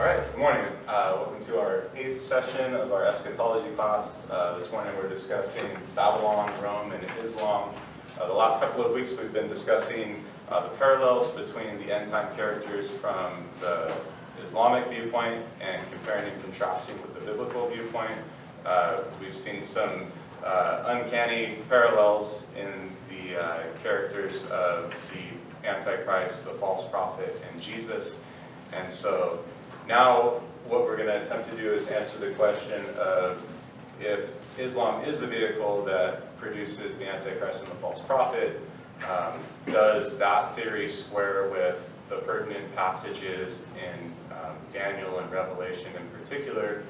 All right, good morning. Welcome to our 8th session of our eschatology class. This morning we're discussing Babylon, Rome, and Islam. The last couple of weeks we've been discussing the parallels between the end-time characters from the Islamic viewpoint and comparing and contrasting with the biblical viewpoint. We've seen some uncanny parallels in the characters of the Antichrist, the false prophet, and Jesus. And so now what we're going to attempt to do is answer the question of if Islam is the vehicle that produces the Antichrist and the false prophet, does that theory square with the pertinent passages in Daniel and Revelation in particular?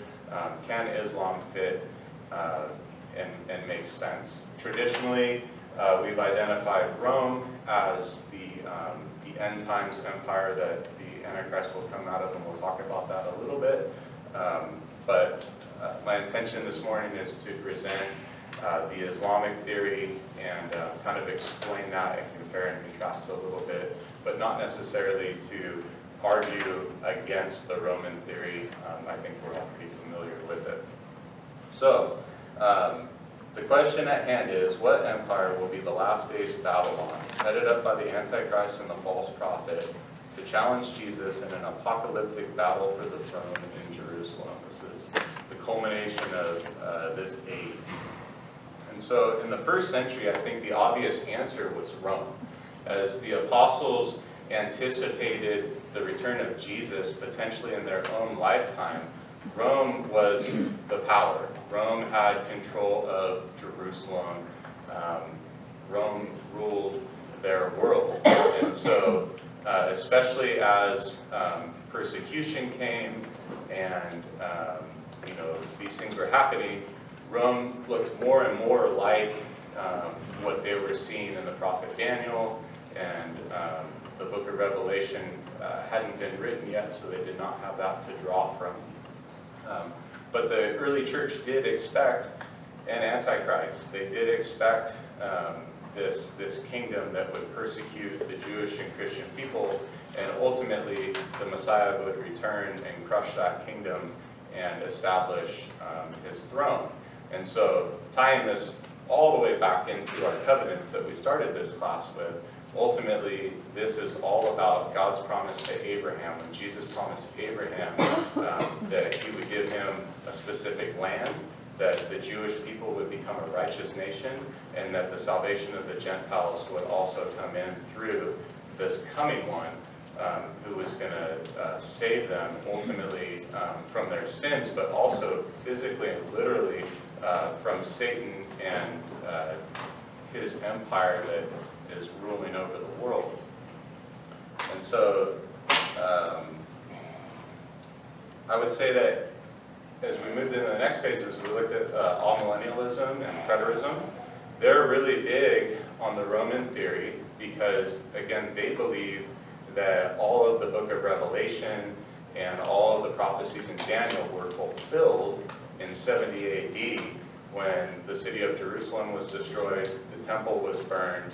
Can Islam fit and make sense? Traditionally, we've identified Rome as the end times empire that the Antichrist will come out of, and we'll talk about that a little bit. But my intention this morning is to present the Islamic theory and kind of explain that and compare and contrast a little bit, but not necessarily to argue against the Roman theory. I think we're all pretty familiar with it. So, the question at hand is, what empire will be the last days Babylon, headed up by the Antichrist and the false prophet, to challenge Jesus in an apocalyptic battle for the throne in Jerusalem? This is the culmination of this age. And so in the first century, I think the obvious answer was Rome. As the apostles anticipated the return of Jesus potentially in their own lifetime, Rome was the power. Rome had control of Jerusalem. Rome ruled their world. And so, especially as persecution came and these things were happening, Rome looked more and more like what they were seeing in the prophet Daniel, and the book of Revelation hadn't been written yet, so they did not have that to draw from. But the early church did expect an Antichrist. They did expect this kingdom that would persecute the Jewish and Christian people, and ultimately the Messiah would return and crush that kingdom and establish his throne. And so, tying this all the way back into our covenants that we started this class with, ultimately this is all about God's promise to Abraham. When Jesus promised Abraham that he would give him a specific land, that the Jewish people would become a righteous nation, and that the salvation of the Gentiles would also come in through this coming one, who was going to save them ultimately from their sins, but also physically and literally from Satan and his empire that is ruling over the world. And so I would say that as we moved into the next phases, we looked at amillennialism and preterism. They're really big on the Roman theory because, again, they believe that all of the book of Revelation and all of the prophecies in Daniel were fulfilled in 70 AD when the city of Jerusalem was destroyed, the temple was burned,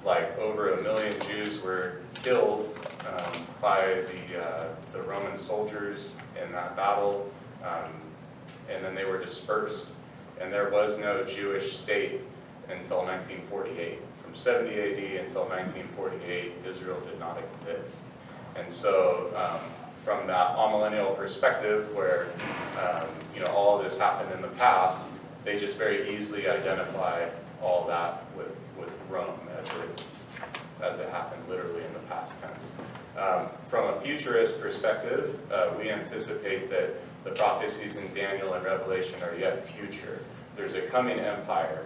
like over 1 million Jews were killed by the Roman soldiers in that battle, and then they were dispersed, and there was no Jewish state until 1948. From 70 AD until 1948, Israel did not exist. And so from that amillennial perspective where all of this happened in the past, they just very easily identify all that with Rome as it happened literally in the past tense. From a futurist perspective, we anticipate that the prophecies in Daniel and Revelation are yet future. There's a coming empire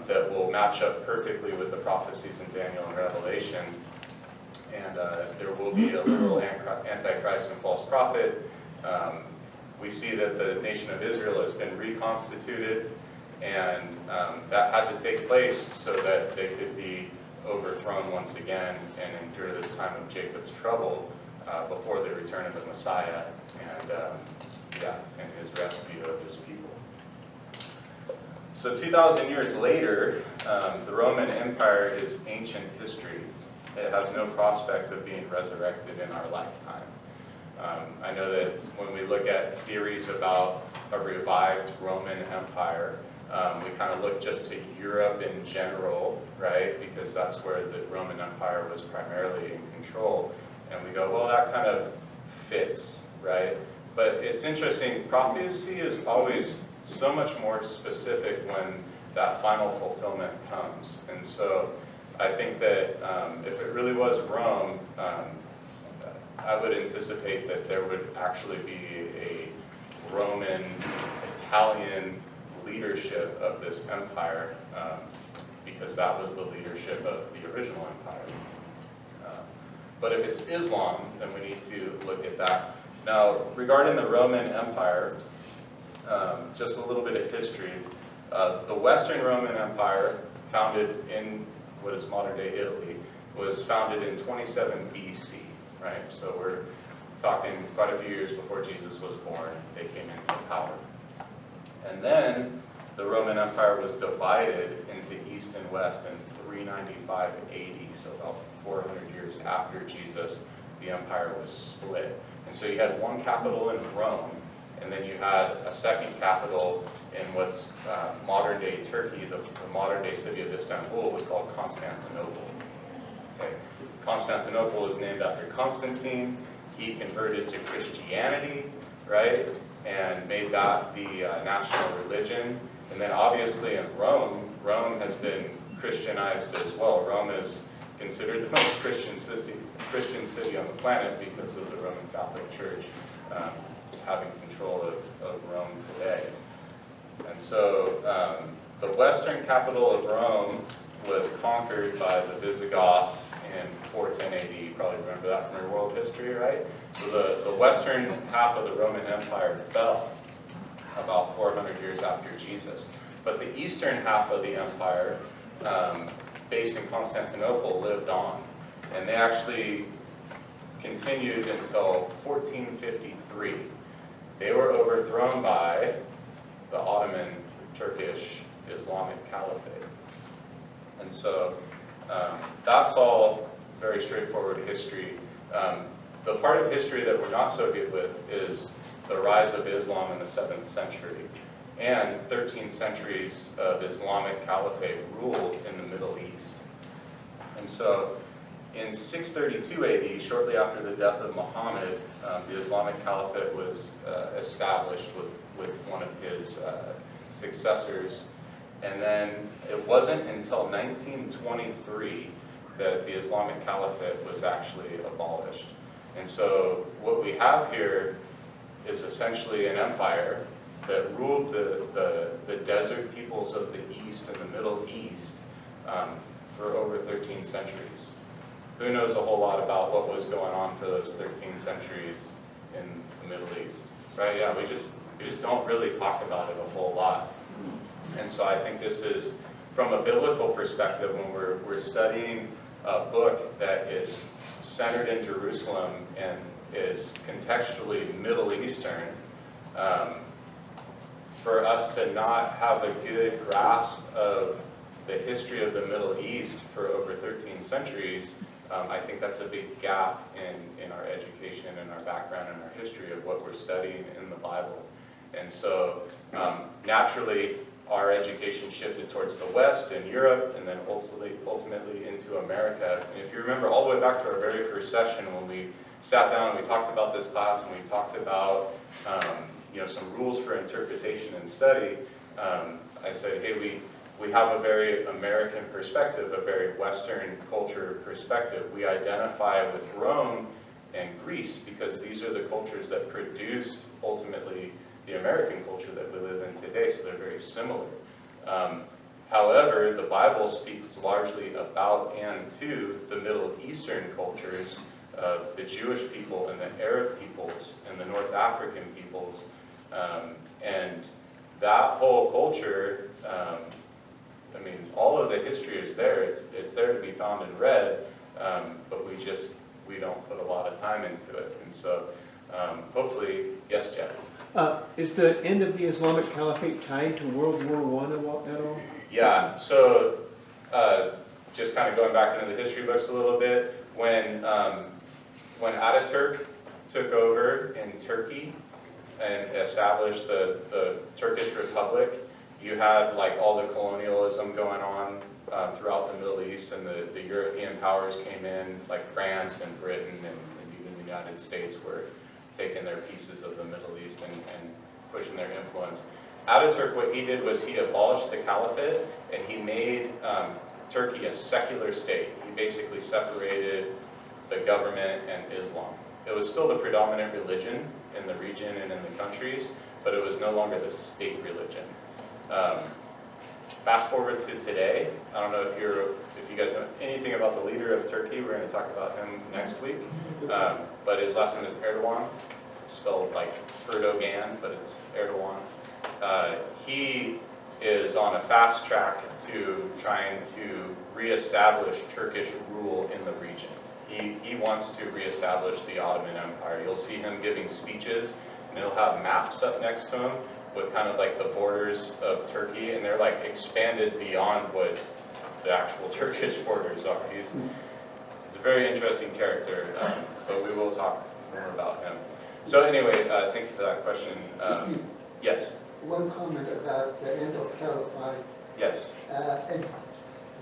that will match up perfectly with the prophecies in Daniel and Revelation, and there will be a literal Antichrist and false prophet. We see that the nation of Israel has been reconstituted, and that had to take place so that they could be overthrown once again and endure this time of Jacob's trouble before the return of the Messiah and his rescue of his people. So 2,000 years later, the Roman Empire is ancient history. It has no prospect of being resurrected in our lifetime. I know that when we look at theories about a revived Roman Empire, we kind of look just to Europe in general, right? Because that's where the Roman Empire was primarily in control. And we go, well, that kind of fits, right? But it's interesting, prophecy is always so much more specific when that final fulfillment comes. And so I think that if it really was Rome, I would anticipate that there would actually be a Roman, Italian leadership of this empire, because that was the leadership of the original empire. But if it's Islam, then we need to look at that. Now, regarding the Roman Empire, just a little bit of history. The Western Roman Empire, founded in what is modern-day Italy, was founded in 27 BC, right? So we're talking quite a few years before Jesus was born, they came into power. And then the Roman Empire was divided into East and West in 395 AD, so about 400 years after Jesus, the empire was split. And so you had one capital in Rome, and then you had a second capital in what's modern-day Turkey. The modern-day city of Istanbul was called Constantinople. Okay. Constantinople is named after Constantine. He converted to Christianity, right, and made that the national religion. And then obviously in Rome, Rome has been Christianized as well. Rome is considered the most Christian city on the planet because of the Roman Catholic Church having control of Rome today. And so the western capital of Rome was conquered by the Visigoths in 410 AD. You probably remember that from your world history, right? So the western half of the Roman Empire fell about 400 years after Jesus. But the eastern half of the empire, based in Constantinople, lived on. And they actually continued until 1453. They were overthrown by the Ottoman Turkish Islamic Caliphate. And so that's all very straightforward history. The part of history that we're not so good with is the rise of Islam in the 7th century. And 13 centuries of Islamic Caliphate ruled in the Middle East. And so in 632 AD, shortly after the death of Muhammad, the Islamic Caliphate was established with one of his successors. And then it wasn't until 1923 that the Islamic Caliphate was actually abolished. And so what we have here is essentially an empire that ruled the desert peoples of the East and the Middle East for over 13 centuries. Who knows a whole lot about what was going on for those 13 centuries in the Middle East, right? Yeah, we just don't really talk about it a whole lot. And so I think this is, from a biblical perspective, when we're studying a book that is centered in Jerusalem and is contextually Middle Eastern, for us to not have a good grasp of the history of the Middle East for over 13 centuries, I think that's a big gap in our education and our background and our history of what we're studying in the Bible. And so naturally, our education shifted towards the West and Europe, and then ultimately into America. And if you remember all the way back to our very first session when we sat down and we talked about this class and we talked about some rules for interpretation and study, I said, hey, we have a very American perspective, a very Western culture perspective. We identify with Rome and Greece because these are the cultures that produced ultimately the American culture that we live in today, so they're very similar. However, the Bible speaks largely about and to the Middle Eastern cultures, the Jewish people and the Arab peoples and the North African peoples, and that whole culture, all of the history is there. It's there to be found and read, but we don't put a lot of time into it. And so hopefully, yes, Jeff? Is the end of the Islamic Caliphate tied to World War I at all? Yeah, so just kind of going back into the history books a little bit, when Ataturk took over in Turkey and established the Turkish Republic, you had like all the colonialism going on throughout the Middle East, and the European powers came in, like France and Britain and even the United States were taking their pieces of the Middle East and pushing their influence. Ataturk, what he did was he abolished the Caliphate, and he made Turkey a secular state. He basically separated the government and Islam. It was still the predominant religion in the region and in the countries, but it was no longer the state religion. Fast forward to today. I don't know if you guys know anything about the leader of Turkey. We're going to talk about him next week. But his last name is Erdogan. It's spelled like Erdogan, but it's Erdogan. He is on a fast track to trying to reestablish Turkish rule in the region. He wants to reestablish the Ottoman Empire. You'll see him giving speeches, and he'll have maps up next to him with kind of like the borders of Turkey, and they're like expanded beyond what the actual Turkish borders are. He's a very interesting character, but we will talk more about him. So anyway, thank you for that question. Yes? One comment about the end of Caliphate. Yes. And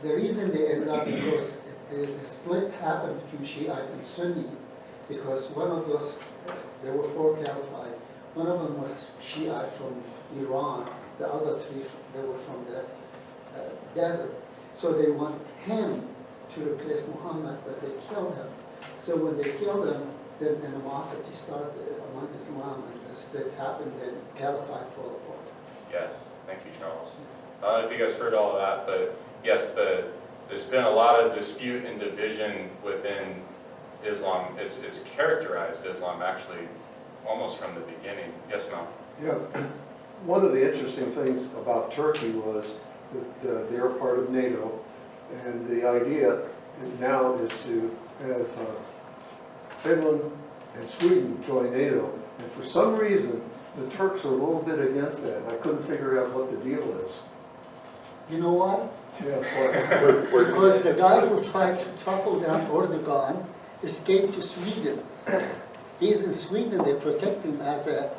the reason they ended up because the split happened between Shiite and Sunni, because one of those, there were 4 Caliphate. One of them was Shiite from Iran. The other 3, they were from the desert. So they wanted him to replace Muhammad, but they killed him. So when they killed him, then animosity started among Islam, and the split happened, and Caliphate fell apart. Yes, thank you, Charles. I don't know if you guys heard all of that, but yes, there's been a lot of dispute and division within Islam. It's characterized Islam actually almost from the beginning. Yes, Mel? Yeah, one of the interesting things about Turkey was that they're part of NATO, and the idea now is to have Finland and Sweden join NATO, and for some reason the Turks are a little bit against that, and I couldn't figure out what the deal is. You know why? Yeah, why? Because the guy who tried to topple down Erdogan escaped to Sweden. He's in Sweden, they protect him as a,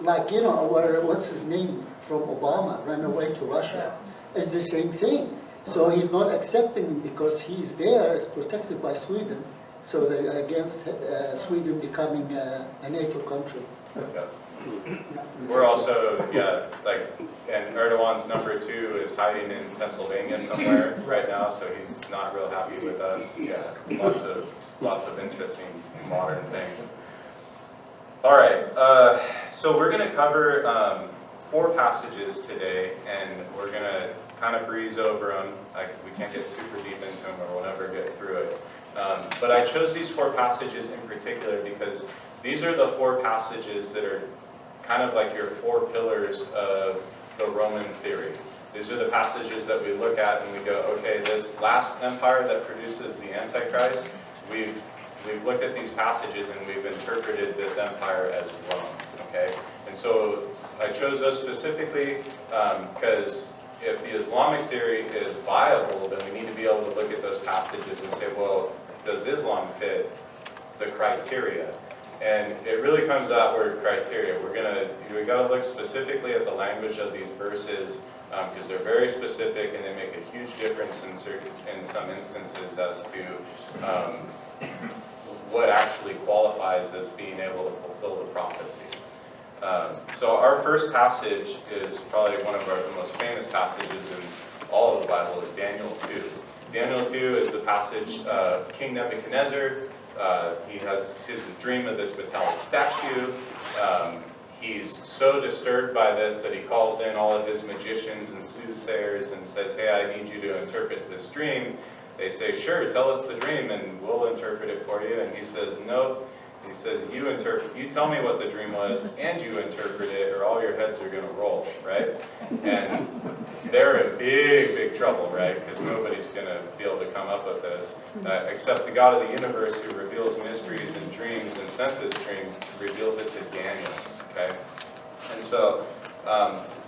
like, you know, what's his name from Obama, ran away to Russia. It's the same thing. So he's not accepting him because he's there, is protected by Sweden. So they're against Sweden becoming a NATO country. Yeah. We're also, like, and Erdogan's number 2 is hiding in Pennsylvania somewhere right now, so he's not real happy with us. Yeah, lots of interesting modern things. All right, so we're going to cover 4 passages today, and we're going to kind of breeze over them. We can't get super deep into them, or we'll never get through it. But I chose these 4 passages in particular because these are the 4 passages that are kind of like your 4 pillars of the Roman theory. These are the passages that we look at and we go, okay, this last empire that produces the Antichrist, we've looked at these passages and we've interpreted this empire as Rome, okay? And so I chose those specifically because if the Islamic theory is viable, then we need to be able to look at those passages and say, well, does Islam fit the criteria? And it really comes to that word criteria. We got to look specifically at the language of these verses because they're very specific and they make a huge difference in some instances as to what actually qualifies as being able to fulfill the prophecy. So our first passage is probably one of the most famous passages in all of the Bible is Daniel 2. Daniel 2 is the passage King Nebuchadnezzar. He has his dream of this metallic statue. He's so disturbed by this that he calls in all of his magicians and soothsayers and says, hey, I need you to interpret this dream. They say, sure, tell us the dream and we'll interpret it for you. And he says, no. He says, you tell me what the dream was and you interpret it or all your heads are going to roll, right? And they're in big, big trouble, right? Because nobody's going to be able to come up with this, except the God of the universe who reveals mysteries and dreams and sent this dream reveals it to Daniel, okay? And so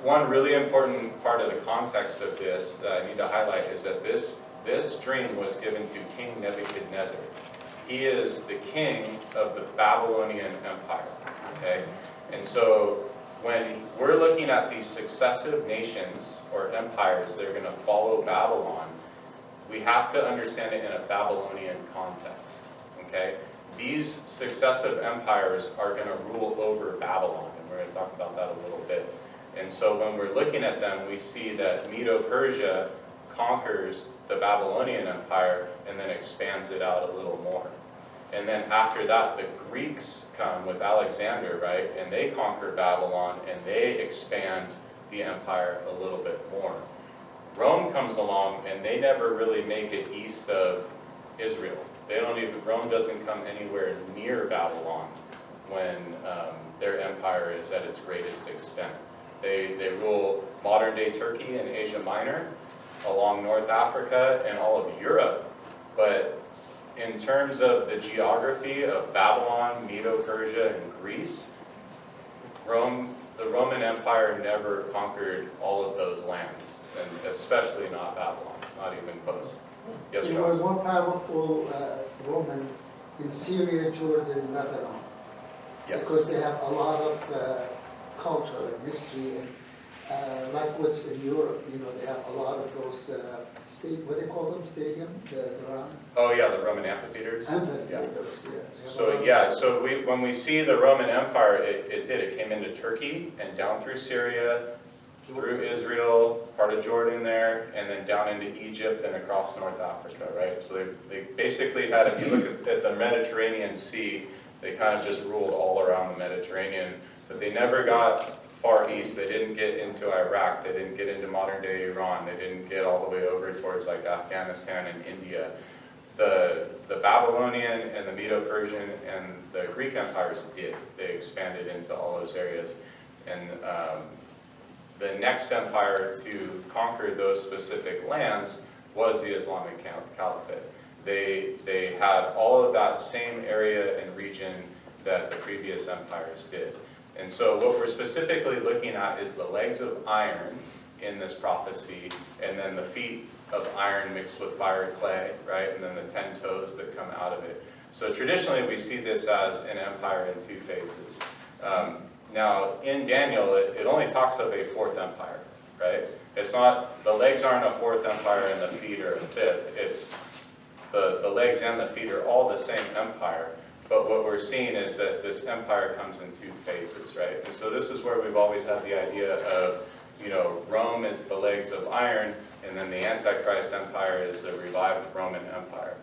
one really important part of the context of this that I need to highlight is that this dream was given to King Nebuchadnezzar. He is the king of the Babylonian Empire, okay? And so when we're looking at these successive nations or empires that are going to follow Babylon, we have to understand it in a Babylonian context, okay? These successive empires are going to rule over Babylon, and we're going to talk about that a little bit. And so when we're looking at them, we see that Medo-Persia conquers the Babylonian Empire and then expands it out a little more. And then after that, the Greeks come with Alexander, right? And they conquer Babylon and they expand the empire a little bit more. Rome comes along and they never really make it east of Israel. Rome doesn't come anywhere near Babylon when their empire is at its greatest extent. They rule modern-day Turkey and Asia Minor, along North Africa and all of Europe, but in terms of the geography of Babylon, Medo-Persia, and Greece, the Roman Empire never conquered all of those lands, and especially not Babylon, not even close. Yes, They were Charles? more powerful Roman in Syria, Jordan, Lebanon. Yes. Because they have a lot of culture and history, and like what's in Europe, they have a lot of those what do they call them, stadiums, around Oh yeah, the Roman amphitheaters. amphitheaters, yeah. They have a So lot yeah, of- so when we see the Roman Empire, it came into Turkey and down through Syria, through Israel, part of Jordan there, and then down into Egypt and across North Africa, right? So they basically had, if you look at the Mediterranean Sea, they kind of just ruled all around the Mediterranean, but they never got far east. They didn't get into Iraq, they didn't get into modern day Iran, they didn't get all the way over towards like Afghanistan and India. The Babylonian and the Medo-Persian and the Greek empires did. They expanded into all those areas. And the next empire to conquer those specific lands was the Islamic Caliphate. They had all of that same area and region that the previous empires did. And so what we're specifically looking at is the legs of iron in this prophecy, and then the feet of iron mixed with fire clay, right? And then the 10 toes that come out of it. So traditionally we see this as an empire in two phases. Now in Daniel, it only talks of a fourth empire, right? It's not, the legs aren't a fourth empire and the feet are a fifth. It's the legs and the feet are all the same empire. But what we're seeing is that this empire comes in two phases, right? And so this is where we've always had the idea of, Rome is the legs of iron, and then the Antichrist empire is the revived Roman Empire.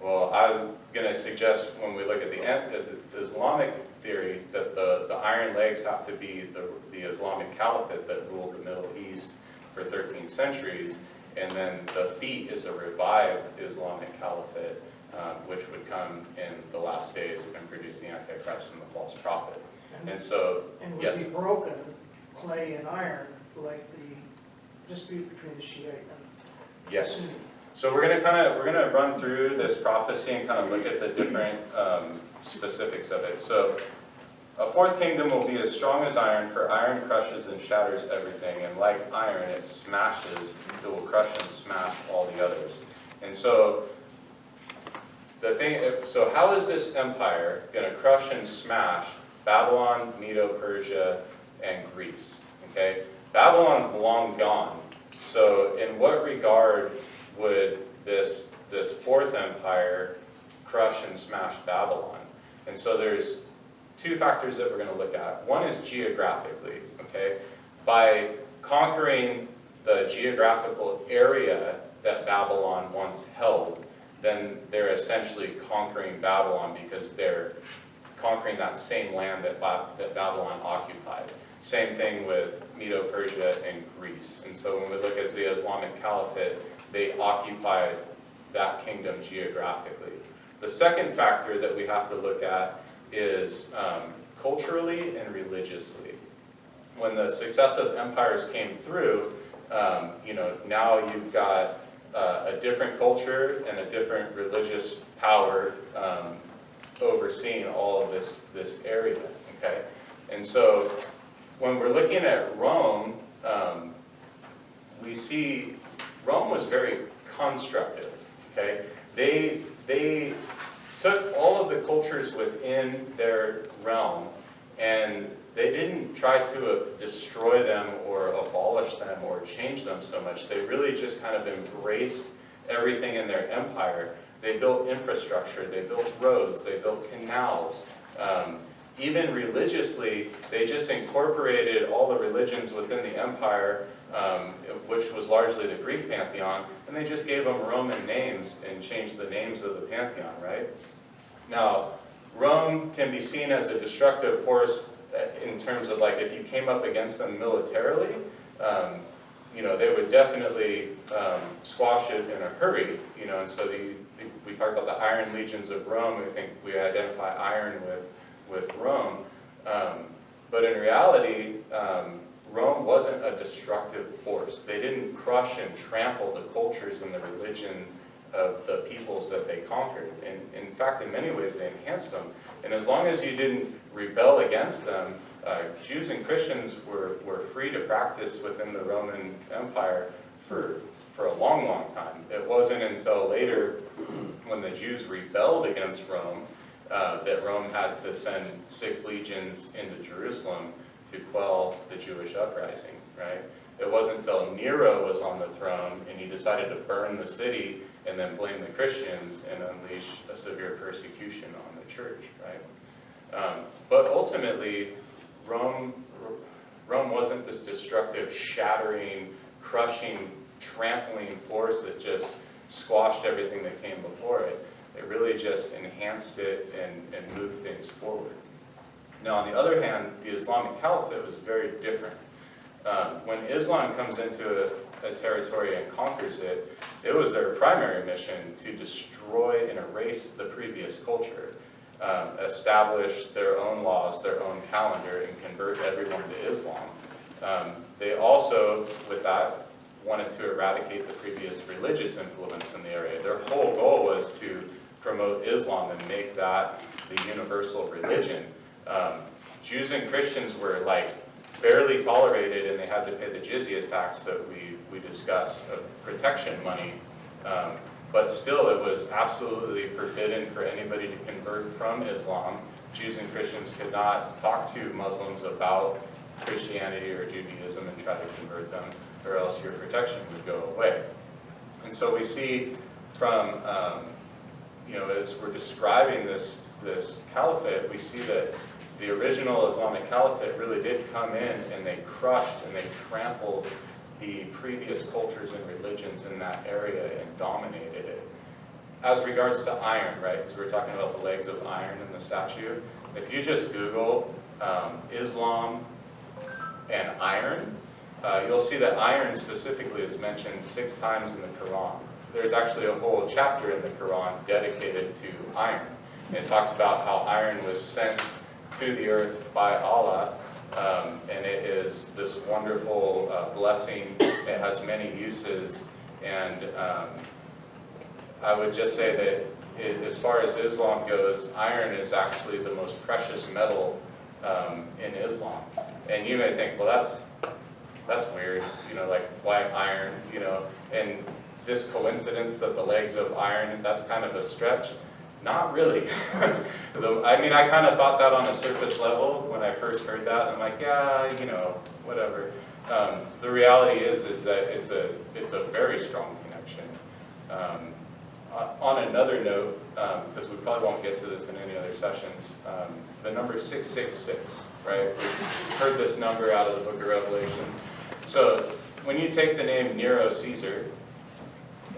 Well, I'm going to suggest when we look at the Islamic theory that the iron legs have to be the Islamic Caliphate that ruled the Middle East for 13 centuries, and then the feet is a revived Islamic Caliphate, which would come in the last days and produce the Antichrist and the false prophet. And so, And would yes, be broken, clay and iron, like the dispute between the Shiite and yes. Sunni. So we're gonna run through this prophecy and kind of look at the different specifics of it. So a fourth kingdom will be as strong as iron, for iron crushes and shatters everything, and like iron it smashes, it will crush and smash all the others. And so so how is this empire going to crush and smash Babylon, Medo-Persia, and Greece? Okay, Babylon's long gone. So in what regard would this fourth empire crush and smash Babylon? And so there's two factors that we're going to look at. One is geographically. Okay, by conquering the geographical area that Babylon once held, then they're essentially conquering Babylon because they're conquering that same land that Babylon occupied. Same thing with Medo-Persia and Greece. And so when we look at the Islamic Caliphate, they occupied that kingdom geographically. The second factor that we have to look at is culturally and religiously. When the successive empires came through, now you've got a different culture and a different religious power overseeing all of this area, okay? And so when we're looking at Rome, we see Rome was very constructive, okay? They took all of the cultures within their realm, and they didn't try to destroy them or abolish them or change them so much. They really just kind of embraced everything in their empire. They built infrastructure, they built roads, they built canals. Even religiously, they just incorporated all the religions within the empire, which was largely the Greek pantheon, and they just gave them Roman names and changed the names of the pantheon, right? Now, Rome can be seen as a destructive force in terms of, like, if you came up against them militarily, you know, they would definitely squash it in a hurry, you know, and so we talk about the Iron Legions of Rome. I think we identify iron with Rome, but in reality, Rome wasn't a destructive force. They didn't crush and trample the cultures and the religion of the peoples that they conquered. And in fact, in many ways, they enhanced them. And as long as you didn't rebel against them, Jews and Christians were free to practice within the Roman Empire for a long, long time. It wasn't until later, when the Jews rebelled against Rome, that Rome had to send 6 legions into Jerusalem to quell the Jewish uprising, right? It wasn't until Nero was on the throne and he decided to burn the city and then blame the Christians and unleash a severe persecution on the church, right? But ultimately, Rome wasn't this destructive, shattering, crushing, trampling force that just squashed everything that came before it. It really just enhanced it and moved things forward. Now, on the other hand, the Islamic Caliphate was very different. When Islam comes into a territory and conquers it, it was their primary mission to destroy and erase the previous culture, establish their own laws, their own calendar, and convert everyone to Islam. They also, with that, wanted to eradicate the previous religious influence in the area. Their whole goal was to promote Islam and make that the universal religion. Jews and Christians were like barely tolerated, and they had to pay the jizya tax that we discussed, of protection money. But still, it was absolutely forbidden for anybody to convert from Islam. Jews and Christians could not talk to Muslims about Christianity or Judaism and try to convert them, or else your protection would go away. And so we see from, you know, as we're describing this caliphate, we see that the original Islamic Caliphate really did come in and they crushed and they trampled the previous cultures and religions in that area and dominated it. As regards to iron, right, because we're talking about the legs of iron in the statue, if you just Google Islam and iron, you'll see that iron specifically is mentioned 6 times in the Quran. There's actually a whole chapter in the Quran dedicated to iron. And it talks about how iron was sent to the earth by Allah, and it is this wonderful blessing. It has many uses, and I would just say that as far as Islam goes, iron is actually the most precious metal in Islam. And you may think, well, that's weird, you know, like, why iron, you know, and this coincidence that the legs of iron, that's kind of a stretch. Not really. I mean, I kind of thought that on a surface level when I first heard that. I'm like, yeah, you know, whatever. The reality is that it's a very strong connection. On another note, because we probably won't get to this in any other sessions, the number 666, right? We've heard this number out of the book of Revelation. So when you take the name Nero Caesar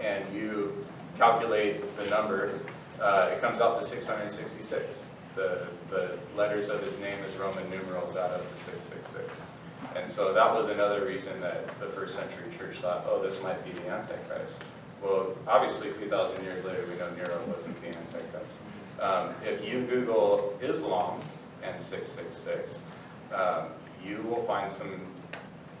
and you calculate the number, it comes out to 666. The letters of his name as Roman numerals out of the 666. And so that was another reason that the first century church thought, oh, this might be the Antichrist. Well, obviously 2,000 years later, we know Nero wasn't the Antichrist. If you Google Islam and 666, you will find some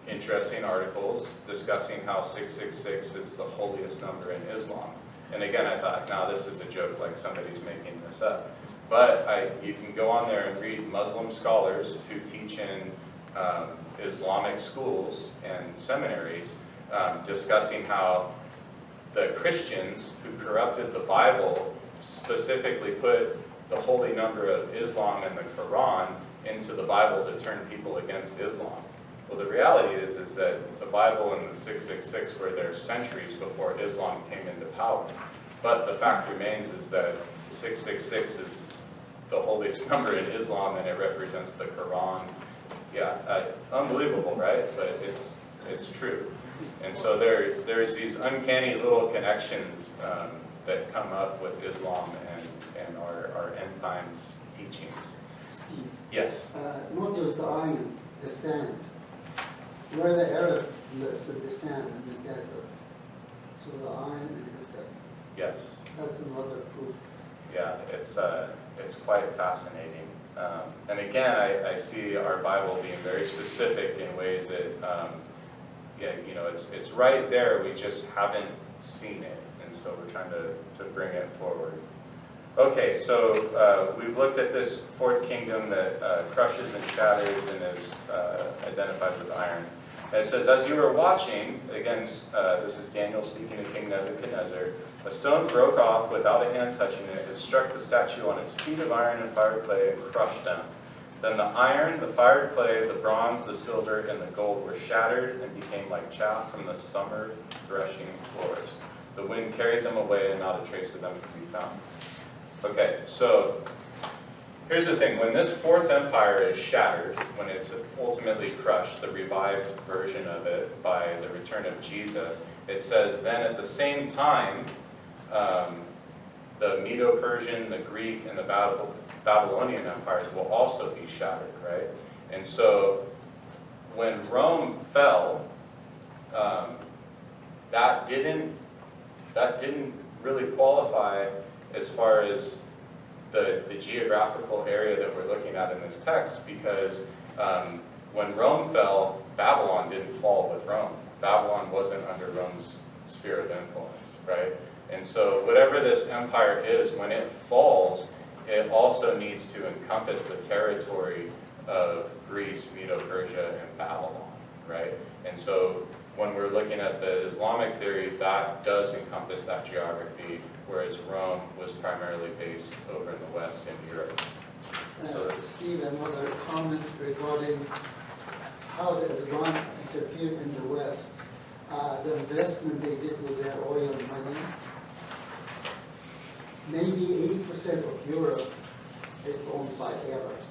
interesting articles discussing how 666 is the holiest number in Islam. And again, I thought, now this is a joke, like somebody's making this up. But you can go on there and read Muslim scholars who teach in Islamic schools and seminaries discussing how the Christians who corrupted the Bible specifically put the holy number of Islam and the Quran into the Bible to turn people against Islam. Well, the reality is that the Bible and the 666 were there centuries before Islam came into power. But the fact remains is that 666 is the holiest number in Islam, and it represents the Quran. Yeah, unbelievable, right? But it's true. And so there's these uncanny little connections that come up with Islam and our end times teachings. Steve, Yes. not just the iron, the sand. Where the Arab lives in the sand and the desert. So the iron and the sand. Yes. That's another proof. Yeah, it's quite fascinating. And again, I see our Bible being very specific in ways that, yeah, you know, it's right there. We just haven't seen it, and so we're trying to bring it forward. Okay, so we've looked at this fourth kingdom that crushes and shatters and is identified with iron. And it says, as you were watching, again, this is Daniel speaking to King Nebuchadnezzar, a stone broke off without a hand touching it. It struck the statue on its feet of iron and fire clay and crushed them. Then the iron, the fired clay, the bronze, the silver, and the gold were shattered and became like chaff from the summer threshing floors. The wind carried them away, and not a trace of them could be found. Okay, so here's the thing. When this fourth empire is shattered, when it's ultimately crushed, the revived version of it by the return of Jesus, it says then at the same time, the Medo-Persian, the Greek, and the Babylonian empires will also be shattered, right? And so when Rome fell, that didn't really qualify as far as the geographical area that we're looking at in this text, because when Rome fell, Babylon didn't fall with Rome. Babylon wasn't under Rome's sphere of influence, right? And so whatever this empire is, when it falls, it also needs to encompass the territory of Greece, Medo-Persia, and Babylon, right? And so when we're looking at the Islamic theory, that does encompass that geography, whereas Rome was primarily based over in the West in Europe. So Steve, another comment regarding how the Islam interfered in the West. The investment they did with their oil money, maybe 80% of Europe is owned by Arabs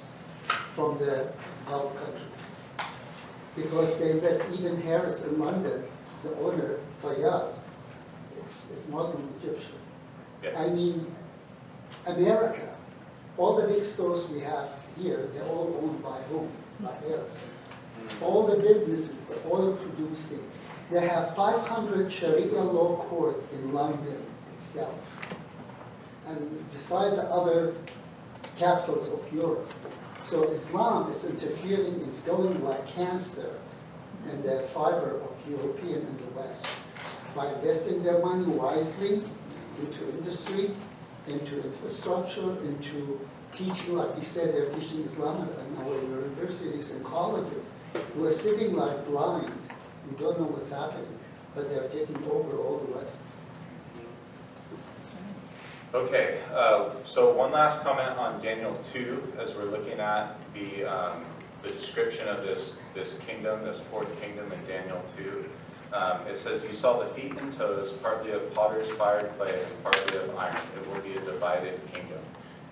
from the Gulf countries. Because they invest, even Harris in London, the owner, Fayyad, is Muslim Egyptian. yes. I mean, America, all the big stores we have here, they're all owned by whom? By Arabs. All the businesses, the oil producing, they have 500 Sharia law court in London itself. And beside the other capitals of Europe. So Islam is interfering, it's going like cancer in the fiber of European and the West by investing their money wisely into industry, into infrastructure, into teaching, like we said, they're teaching Islam in our universities and colleges. We're sitting like blind. We don't know what's happening, but they're taking over all the West. Okay, so one last comment on Daniel 2, as we're looking at the description of this kingdom, this fourth kingdom in Daniel 2. It says, you saw the feet and toes, partly of potter's fired clay and partly of iron. It will be a divided kingdom.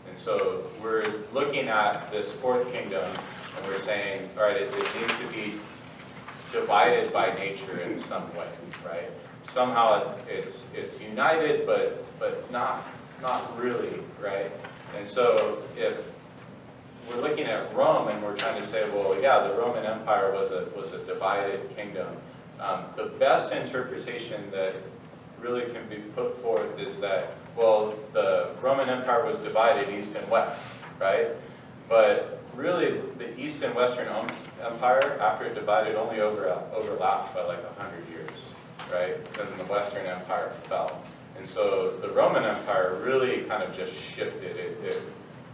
And so we're looking at this fourth kingdom, and we're saying, all right, it needs to be divided by nature in some way, right? Somehow it's united, but not really, right? And so if we're looking at Rome and we're trying to say, well, yeah, the Roman Empire was a divided kingdom, the best interpretation that really can be put forth is that, well, the Roman Empire was divided east and west, right? But really, the East and Western Empire, after it divided, only overlapped by like 100 years, right? And then the Western Empire fell. And so the Roman Empire really kind of just shifted.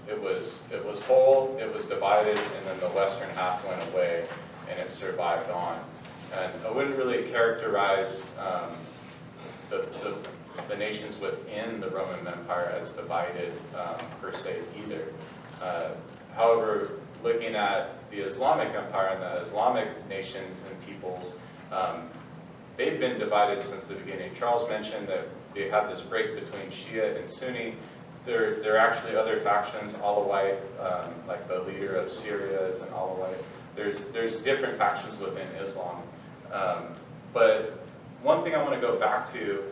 It was whole, it was divided, and then the western half went away, and it survived on. And I wouldn't really characterize the nations within the Roman Empire as divided per se either. However, looking at the Islamic Empire and the Islamic nations and peoples, they've been divided since the beginning. Charles mentioned that they have this break between Shia and Sunni. There are actually other factions, Alawite, like the leader of Syria is an Alawite. There's different factions within Islam. But one thing I want to go back to,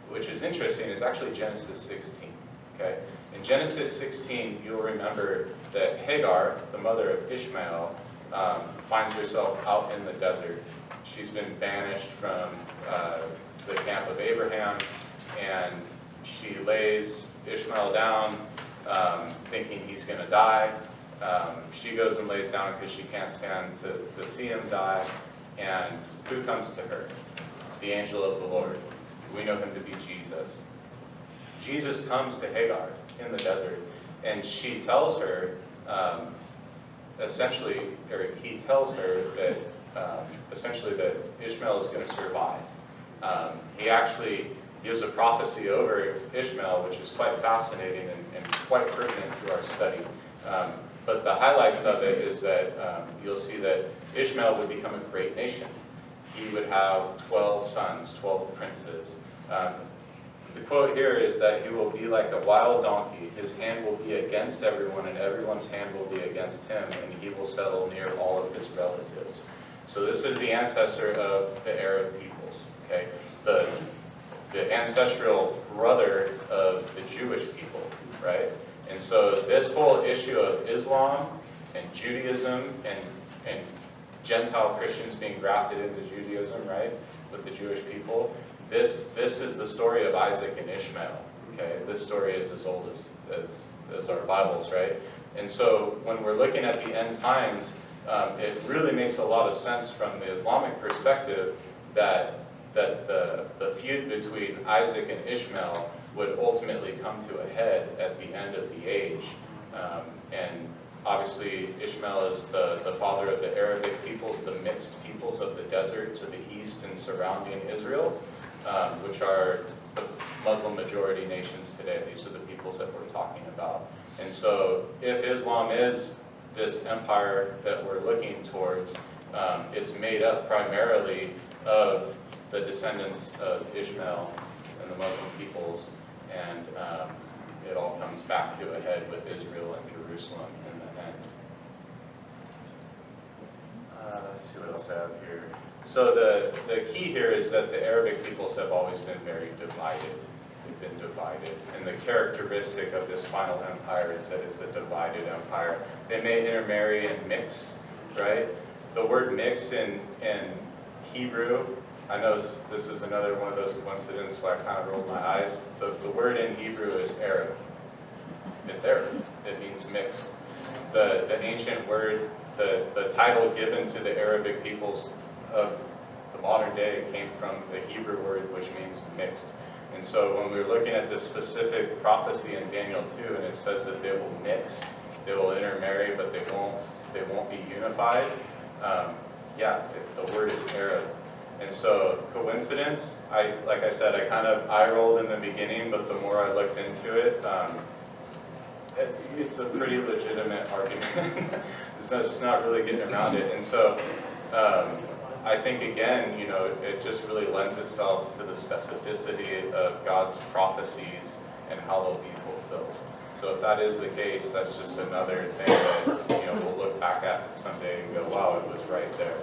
which is interesting, is actually Genesis 16. Okay? In Genesis 16, you'll remember that Hagar, the mother of Ishmael, finds herself out in the desert. She's been banished from the camp of Abraham, and she lays Ishmael down, thinking he's going to die. She goes and lays down because she can't stand to see him die. And who comes to her? The angel of the Lord. We know him to be Jesus. Jesus comes to Hagar in the desert, and she tells her, essentially, or he tells her that essentially that Ishmael is going to survive. He actually gives a prophecy over Ishmael, which is quite fascinating and quite pertinent to our study. But the highlights of it is that you'll see that Ishmael would become a great nation. He would have 12 sons, 12 princes. The quote here is that he will be like a wild donkey. His hand will be against everyone, and everyone's hand will be against him, and he will settle near all of his relatives. So this is the ancestor of the Arab peoples. Okay, the ancestral brother of the Jewish people, right? And so this whole issue of Islam and Judaism and Gentile Christians being grafted into Judaism, right, with the Jewish people, this is the story of Isaac and Ishmael. Okay, this story is as old as our Bibles, right? And so when we're looking at the end times, it really makes a lot of sense from the Islamic perspective that the feud between Isaac and Ishmael would ultimately come to a head at the end of the age. And obviously Ishmael is the father of the Arabic peoples, the mixed peoples of the desert to the east and surrounding Israel, which are the Muslim majority nations today. These are the peoples that we're talking about. And so if Islam is this empire that we're looking towards, it's made up primarily of the descendants of Ishmael and the Muslim peoples, and it all comes back to a head with Israel and Jerusalem in the end. Let's see what else I have here. So the key here is that the Arabic peoples have always been very divided. They've been divided. And the characteristic of this final empire is that it's a divided empire. They may intermarry and mix, right? The word mix in Hebrew, I know this is another one of those coincidences where I kind of rolled my eyes. The word in Hebrew is Arab. It's Arab. It means mixed. The ancient word, the title given to the Arabic peoples of the modern day came from the Hebrew word, which means mixed. And so when we're looking at this specific prophecy in Daniel 2, and it says that they will mix, they will intermarry, but they won't be unified. The word is Arab. And so coincidence, like I said, I kind of eye rolled in the beginning, but the more I looked into it, it's a pretty legitimate argument. It's just not really getting around it. And so I think, again, it just really lends itself to the specificity of God's prophecies and how they'll be fulfilled. So if that is the case, that's just another thing that we'll look back at someday and go, wow, it was right there.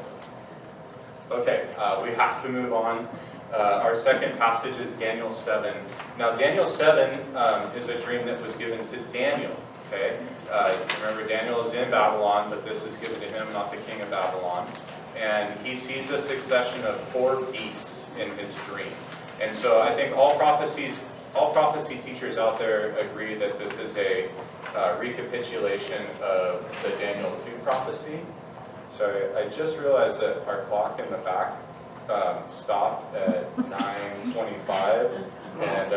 Okay, we have to move on. Our second passage is Daniel 7. Now, Daniel 7 is a dream that was given to Daniel. Okay, remember Daniel is in Babylon, but this is given to him, not the king of Babylon. And he sees a succession of 4 beasts in his dream. And so I think all prophecy teachers out there agree that this is a recapitulation of the Daniel 2 prophecy. Sorry, I just realized that our clock in the back stopped at 9:25, and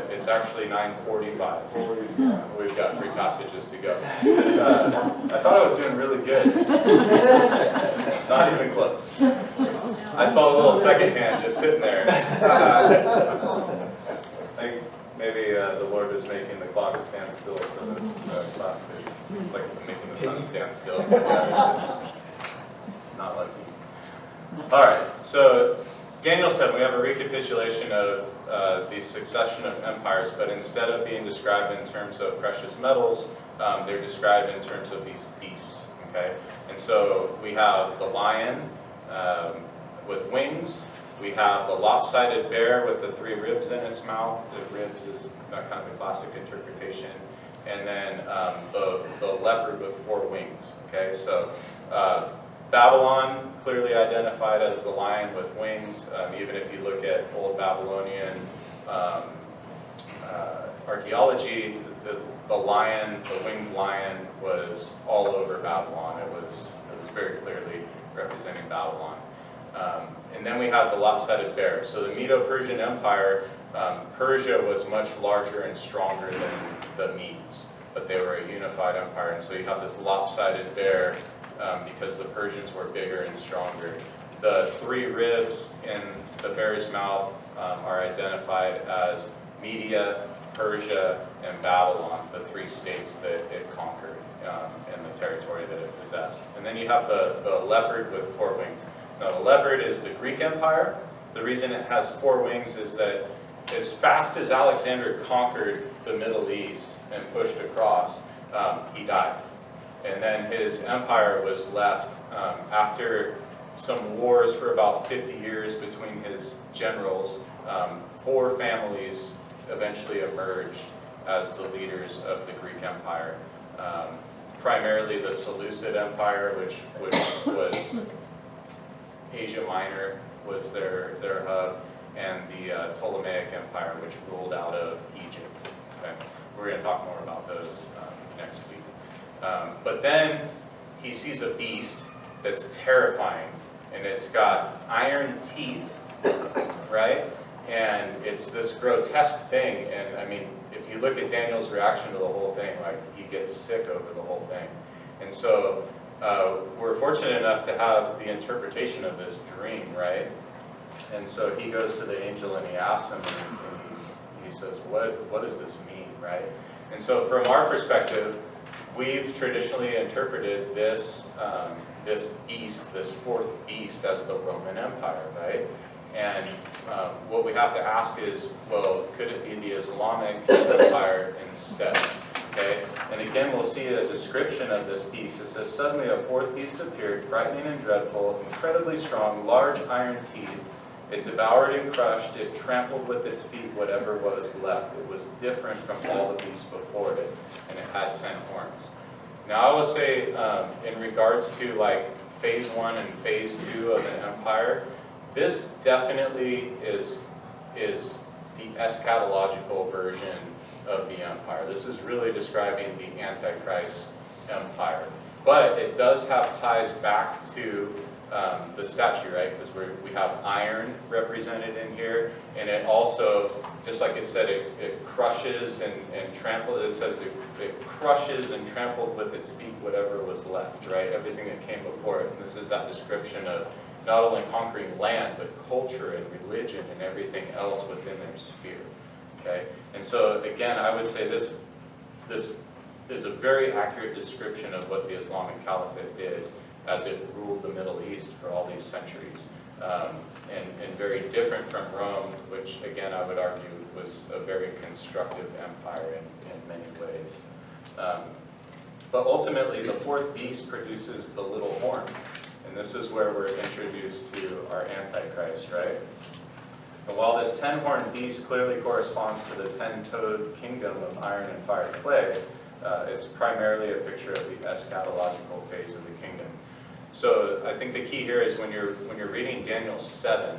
it's actually 9:45. We've got 3 passages to go. I thought I was doing really good. Not even close. I saw a little second hand just sitting there. I think maybe the Lord was making the clock stand still, so this class could, like making the sun stand still. Yeah, not lucky. All right, so Daniel 7, we have a recapitulation of the succession of empires, but instead of being described in terms of precious metals, they're described in terms of these beasts, okay? And so we have the lion with wings, we have the lopsided bear with the 3 ribs in its mouth. The ribs is kind of a classic interpretation. And then the leopard with 4 wings, okay? So Babylon, clearly identified as the lion with wings. Even if you look at old Babylonian archaeology, the lion, the winged lion, was all over Babylon. It was very clearly representing Babylon. And then we have the lopsided bear. So the Medo-Persian Empire, Persia was much larger and stronger than the Medes, but they were a unified empire. And so you have this lopsided bear because the Persians were bigger and stronger. The 3 ribs in the bear's mouth are identified as Media, Persia, and Babylon, the 3 states that it conquered and the territory that it possessed. And then you have the leopard with 4 wings. Now the leopard is the Greek Empire. The reason it has 4 wings is that as fast as Alexander conquered the Middle East and pushed across, he died. And then his empire was left after some wars for about 50 years between his generals. 4 families eventually emerged as the leaders of the Greek Empire. Primarily the Seleucid Empire, which was Asia Minor was their hub, and the Ptolemaic Empire, which ruled out of Egypt. Okay? We're going to talk more about those next week. But then he sees a beast that's terrifying, and it's got iron teeth, right? And it's this grotesque thing, and I mean, if you look at Daniel's reaction to the whole thing, like, he gets sick over the whole thing. And so we're fortunate enough to have the interpretation of this dream, right? And so he goes to the angel and he asks him, and he says, what does this mean, right? And so from our perspective, we've traditionally interpreted this beast, this 4th beast, as the Roman Empire, right? And what we have to ask is, well, could it be the Islamic Empire instead? Okay? And again, we'll see a description of this beast. It says, suddenly a 4th beast appeared, frightening and dreadful, incredibly strong, large iron teeth. It devoured and crushed, it trampled with its feet whatever was left. It was different from all the beasts before it, and it had 10 horns. Now I will say, in regards to like phase 1 and phase 2 of an empire, this definitely is the eschatological version of the empire. This is really describing the Antichrist empire. But it does have ties back to the statue, right? Because we have iron represented in here, and it also, just like it said, it crushes and trampled. It says it crushes and trampled with its feet whatever was left, right? Everything that came before it. And this is that description of not only conquering land, but culture and religion and everything else within their sphere. Okay? And so again, I would say this is a very accurate description of what the Islamic Caliphate did as it ruled the Middle East for all these centuries. And very different from Rome, which again I would argue was a very constructive empire in many ways. But ultimately the 4th beast produces the little horn. And this is where we're introduced to our Antichrist, right? And while this 10-horned beast clearly corresponds to the 10-toed kingdom of iron and fire clay, it's primarily a picture of the eschatological phase of the kingdom. So I think the key here is when you're reading Daniel 7,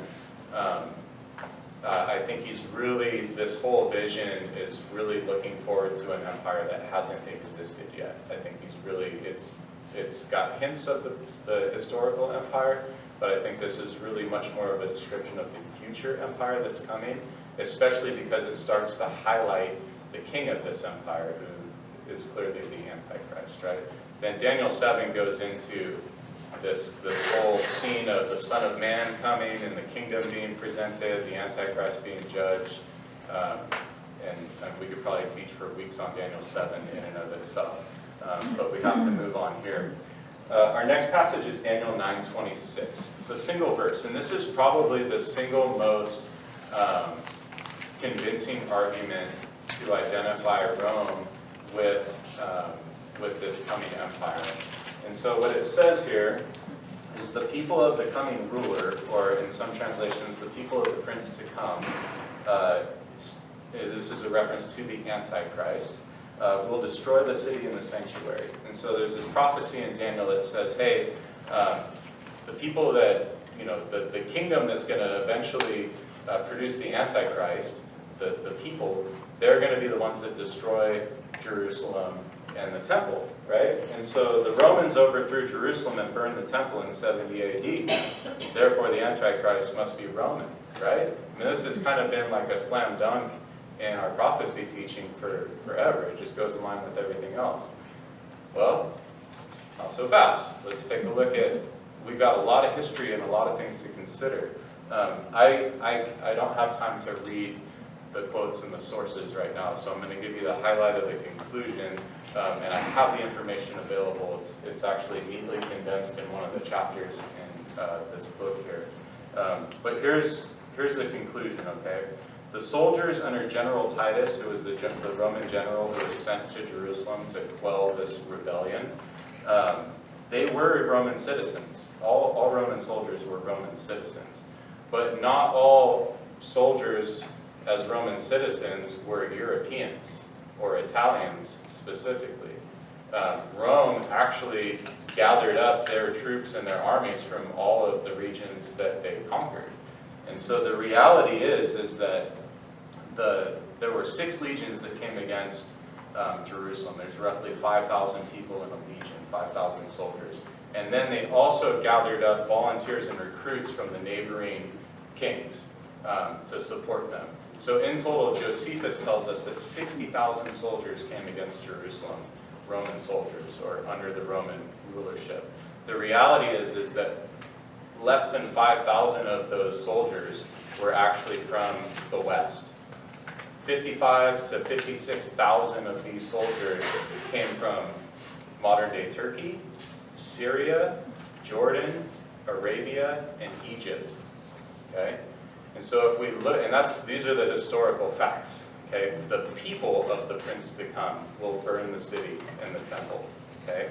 I think he's really, this whole vision is really looking forward to an empire that hasn't existed yet. I think he's really, it's got hints of the historical empire, but I think this is really much more of a description of the future empire that's coming, especially because it starts to highlight the king of this empire, who is clearly the Antichrist, right? Then Daniel 7 goes into this whole scene of the Son of Man coming and the kingdom being presented, the Antichrist being judged, and we could probably teach for weeks on Daniel 7 in and of itself, but we have to move on here. Our next passage is Daniel 9:26. It's a single verse, and this is probably the single most convincing argument to identify Rome with this coming empire. And so what it says here is the people of the coming ruler, or in some translations, the people of the prince to come. This is a reference to the Antichrist. Will destroy the city and the sanctuary. And so there's this prophecy in Daniel that says, hey, the people that, the kingdom that's going to eventually produce the Antichrist, the people, they're going to be the ones that destroy Jerusalem and the temple, right? And so the Romans overthrew Jerusalem and burned the temple in 70 AD. Therefore, the Antichrist must be Roman, right? I mean, this has kind of been like a slam dunk in our prophecy teaching forever. It just goes in line with everything else. Well, not so fast. Let's take a look at, we've got a lot of history and a lot of things to consider. I don't have time to read the quotes and the sources right now, so I'm going to give you the highlight of the conclusion, and I have the information available. It's actually neatly condensed in one of the chapters in this book here. But here's the conclusion, okay? The soldiers under General Titus, who was the Roman general who was sent to Jerusalem to quell this rebellion, they were Roman citizens. All Roman soldiers were Roman citizens. But not all soldiers as Roman citizens were Europeans or Italians specifically. Rome actually gathered up their troops and their armies from all of the regions that they conquered. And so the reality is that there were 6 legions that came against Jerusalem. There's roughly 5,000 people in a legion, 5,000 soldiers. And then they also gathered up volunteers and recruits from the neighboring kings to support them. So in total, Josephus tells us that 60,000 soldiers came against Jerusalem, Roman soldiers, or under the Roman rulership. The reality is that less than 5,000 of those soldiers were actually from the West. 55 to 56,000 of these soldiers came from modern-day Turkey, Syria, Jordan, Arabia, and Egypt. Okay? And so if we look, and these are the historical facts. Okay? The people of the prince to come will burn the city and the temple. Okay?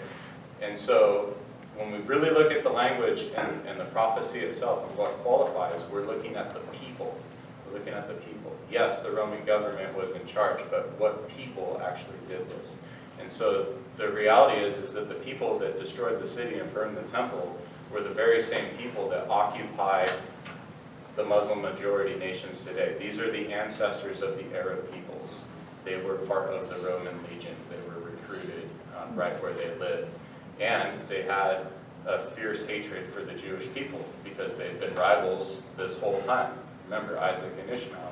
And so when we really look at the language and the prophecy itself and what qualifies, we're looking at the people. We're looking at the people. Yes, the Roman government was in charge, but what people actually did this? And so the reality is that the people that destroyed the city and burned the temple were the very same people that occupy the Muslim majority nations today. These are the ancestors of the Arab peoples. They were part of the Roman legions. They were recruited right where they lived. And they had a fierce hatred for the Jewish people because they'd been rivals this whole time. Remember, Isaac and Ishmael.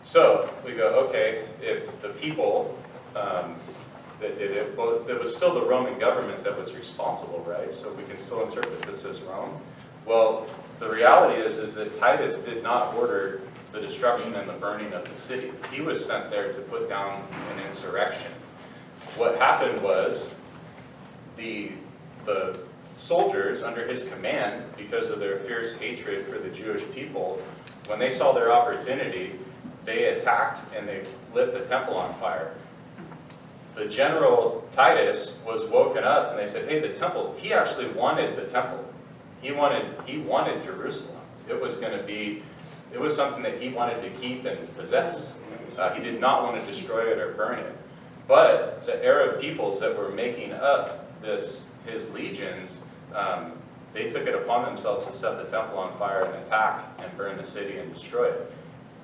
So we go, okay, if the people that did it, well, it was still the Roman government that was responsible, right? So we can still interpret this as Rome. Well, the reality is that Titus did not order the destruction and the burning of the city. He was sent there to put down an insurrection. What happened was the soldiers under his command, because of their fierce hatred for the Jewish people, when they saw their opportunity, they attacked and they lit the temple on fire. The general Titus was woken up and they said, hey, the temple, he actually wanted the temple. He wanted Jerusalem. It was something that he wanted to keep and possess. He did not want to destroy it or burn it. But the Arab peoples that were making up his legions, they took it upon themselves to set the temple on fire and attack and burn the city and destroy it.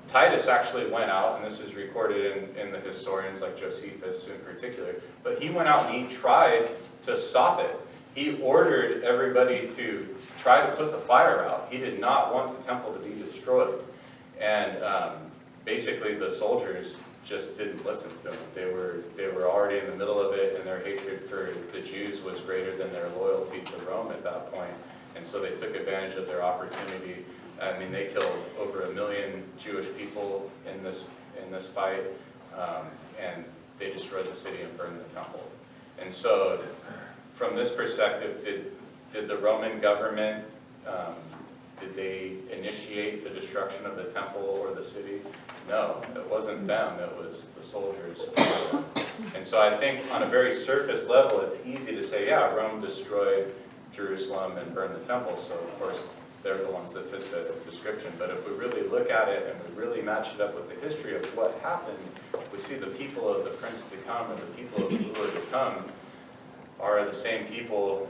Titus actually went out, and this is recorded in the historians like Josephus in particular, but he went out and he tried to stop it. He ordered everybody to try to put the fire out. He did not want the temple to be destroyed. And basically the soldiers just didn't listen to them. They were already in the middle of it, and their hatred for the Jews was greater than their loyalty to Rome at that point. And so they took advantage of their opportunity. I mean, they killed over 1 million Jewish people in this fight, and they destroyed the city and burned the temple. And so, from this perspective, did the Roman government, did they initiate the destruction of the temple or the city? No, it wasn't them, it was the soldiers. And so I think on a very surface level, it's easy to say, yeah, Rome destroyed Jerusalem and burned the temple, so of course they're the ones that fit the description. But if we really look at it and we really match it up with the history of what happened, we see the people of the prince to come and the people of the ruler to come are the same people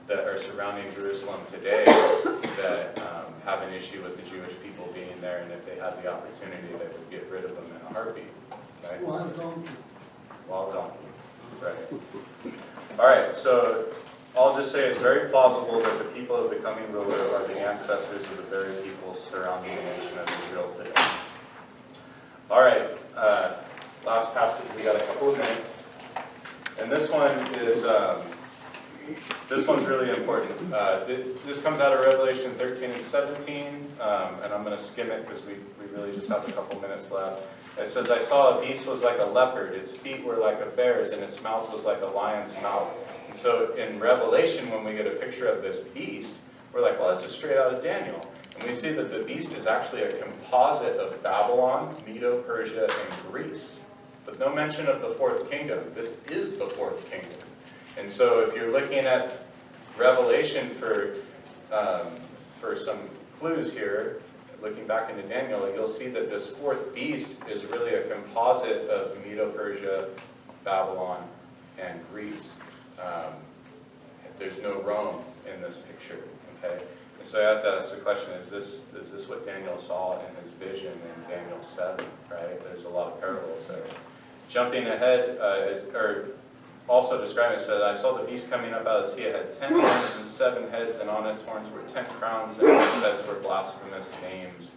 that are surrounding Jerusalem today that have an issue with the Jewish people being there, and if they had the opportunity, they would get rid of them in a heartbeat. Okay? Wild donkey. Wild donkey. That's right. All right, so I'll just say it's very plausible that the people of the coming ruler are the ancestors of the very people surrounding the nation of Israel today. All right, last passage, we got a couple of minutes. And this one is, this one's really important. This comes out of Revelation 13 and 17, and I'm going to skim it because we really just have a couple minutes left. It says, I saw a beast was like a leopard, its feet were like a bear's, and its mouth was like a lion's mouth. And so in Revelation, when we get a picture of this beast, we're like, well, this is straight out of Daniel. And we see that the beast is actually a composite of Babylon, Medo, Persia, and Greece. But no mention of the fourth kingdom. This is the fourth kingdom. And so if you're looking at Revelation for some clues here, looking back into Daniel, you'll see that this fourth beast is really a composite of Medo-Persia, Babylon, and Greece. There's no Rome in this picture, okay? And so I have to ask the question, is this what Daniel saw in his vision in Daniel 7, right? There's a lot of parallels there. Jumping ahead, also describing it, said, I saw the beast coming up out of the sea. It had 10 horns and 7 heads, and on its horns were 10 crowns, and on its heads were blasphemous names.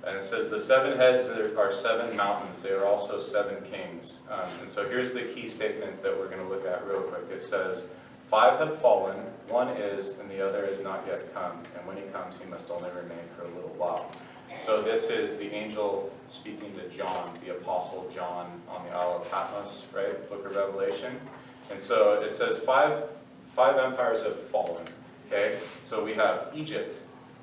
And it says, the 7 heads are 7 mountains. They are also 7 kings. And so here's the key statement that we're going to look at real quick. It says, 5 have fallen, 1 is, and the other is not yet come. And when he comes, he must only remain for a little while. So this is the angel speaking to John, the apostle John, on the Isle of Patmos, right? Book of Revelation. And so it says 5 empires have fallen, okay? So we have Egypt,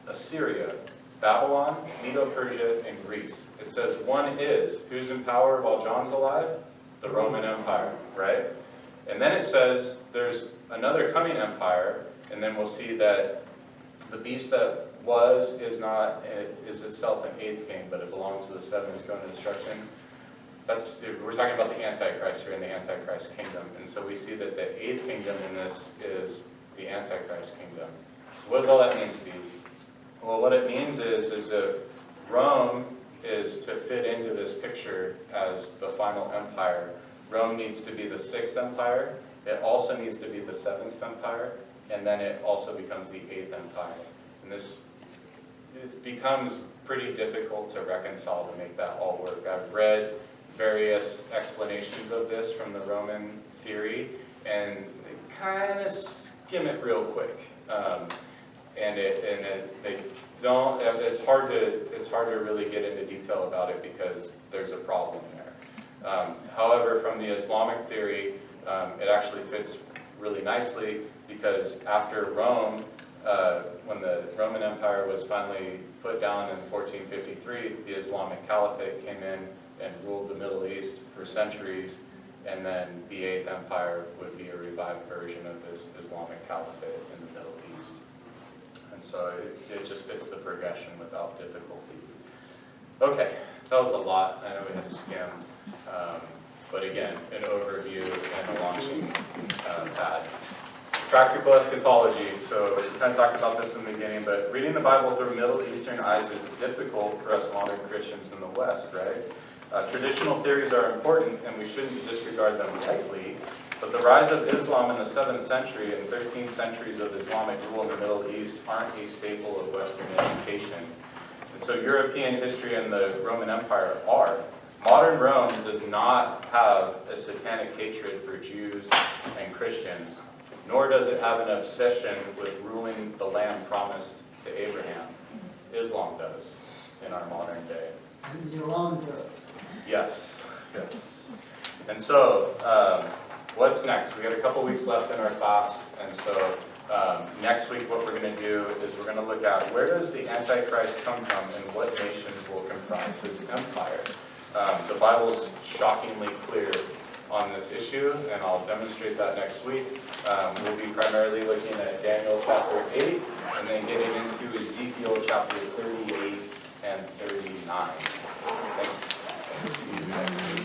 Assyria, Babylon, Medo-Persia, and Greece. It says 1 is. Who's in power while John's alive? The Roman Empire, right? And then it says there's another coming empire, and then we'll see that the beast that is itself an 8th king, but it belongs to the 7 who's going to destruction. We're talking about the Antichrist here in the Antichrist kingdom. And so we see that the 8th kingdom in this is the Antichrist kingdom. So what does all that mean, Steve? Well, what it means is if Rome is to fit into this picture as the final empire, Rome needs to be the 6th empire. It also needs to be the 7th empire. And then it also becomes the 8th empire. And it becomes pretty difficult to reconcile to make that all work. I've read various explanations of this from the Roman theory, and they kind of skim it real quick. It's hard to really get into detail about it because there's a problem there. However, from the Islamic theory, it actually fits really nicely because after Rome, when the Roman Empire was finally put down in 1453, the Islamic Caliphate came in and ruled the Middle East for centuries, and then the 8th Empire would be a revived version of this Islamic Caliphate in the Middle East. And so it just fits the progression without difficulty. Okay, that was a lot. I know we had to skim. But again, an overview and a launching pad. Practical eschatology. So we kind of talked about this in the beginning, but reading the Bible through Middle Eastern eyes is difficult for us modern Christians in the West, right? Traditional theories are important, and we shouldn't disregard them lightly, but the rise of Islam in the 7th century and 13 centuries of Islamic rule in the Middle East aren't a staple of Western education. And so European history and the Roman Empire are. Modern Rome does not have a satanic hatred for Jews and Christians, nor does it have an obsession with ruling the land promised to Abraham. Islam does in our modern day. And Iran does. Yes, yes. And so, what's next? We got a couple weeks left in our class, and so next week what we're going to do is we're going to look at where does the Antichrist come from and what nations will comprise his empire. The Bible's shockingly clear on this issue, and I'll demonstrate that next week. We'll be primarily looking at Daniel chapter 8, and then getting into Ezekiel chapter 38 and 39. Thanks. See you next week.